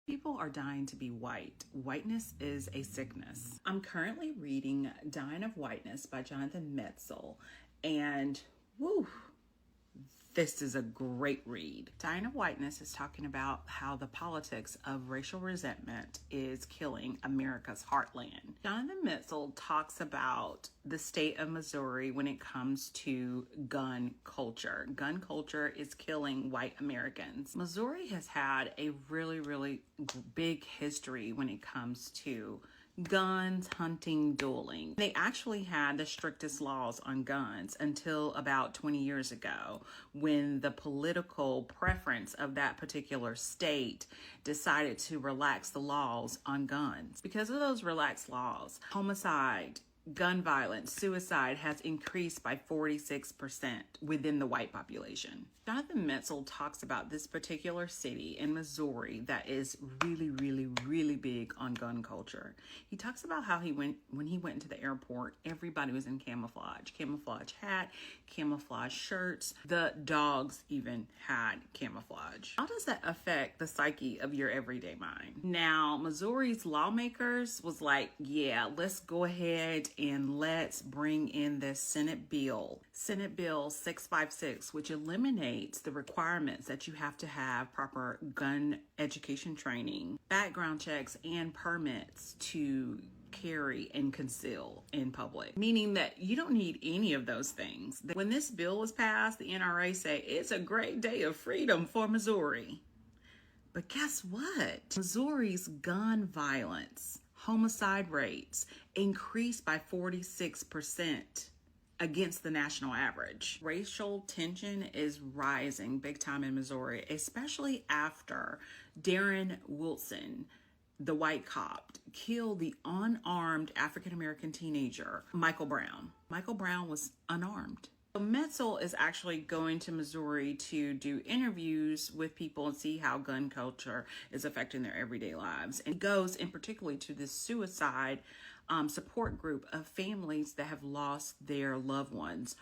People are dying to be white. Whiteness is a sickness. I'm currently reading Dying of Whiteness by Jonathan Metzl, and woo, this is a great read. Dying of Whiteness is talking about how the politics of racial resentment is killing America's heartland. Jonathan Metzl talks about the state of Missouri when it comes to gun culture. Gun culture is killing white Americans. Missouri has had a really big history when it comes to guns, hunting, dueling. They actually had the strictest laws on guns until about 20 years ago, when the political preference of that particular state decided to relax the laws on guns. Because of those relaxed laws, homicide, gun violence, suicide has increased by 46% within the white population. Jonathan Metzl talks about this particular city in Missouri that is really big on gun culture. He talks about how when he went into the airport, everybody was in camouflage hat, camouflage shirts. The dogs even had camouflage. How does that affect the psyche of your everyday mind? Now, Missouri's lawmakers was like, yeah, let's go ahead and let's bring in this Senate Bill 656, which eliminates the requirements that you have to have proper gun education training, background checks, and permits to carry and conceal in public, meaning that you don't need any of those things. When this bill was passed, the NRA say it's a great day of freedom for Missouri. But guess what? Missouri's gun violence, homicide rates increased by 46% against the national average. Racial tension is rising big time in Missouri, especially after Darren Wilson, the white cop, killed the unarmed African-American teenager, Michael Brown. Michael Brown was unarmed. So Metzl is actually going to Missouri to do interviews with people and see how gun culture is affecting their everyday lives. And he goes in particularly to this suicide support group of families that have lost their loved ones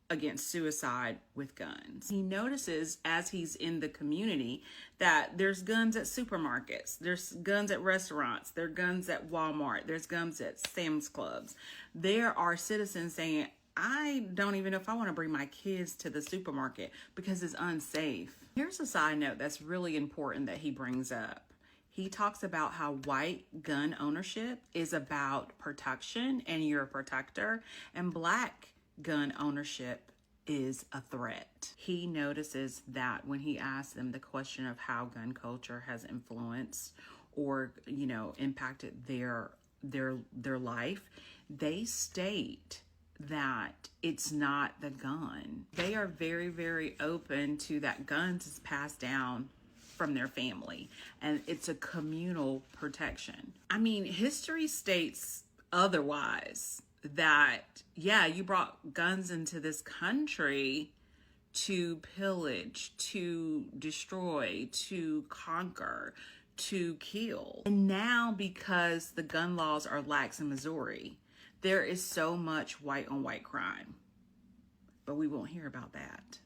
against suicide with guns. He notices as he's in the community that there's guns at supermarkets, there's guns at restaurants, there are guns at Walmart, there's guns at Sam's Clubs. There are citizens saying, I don't even know if I want to bring my kids to the supermarket because it's unsafe. Here's a side note that's really important that he brings up. He talks about how white gun ownership is about protection and you're a protector, and black gun ownership is a threat. He notices that when he asks them the question of how gun culture has influenced or, impacted their life, they state that it's not the gun. They are very open to that guns is passed down from their family and it's a communal protection. I mean, history states otherwise, that you brought guns into this country to pillage, to destroy, to conquer, to kill. And now, because the gun laws are lax in Missouri, there is so much white on white crime, but we won't hear about that.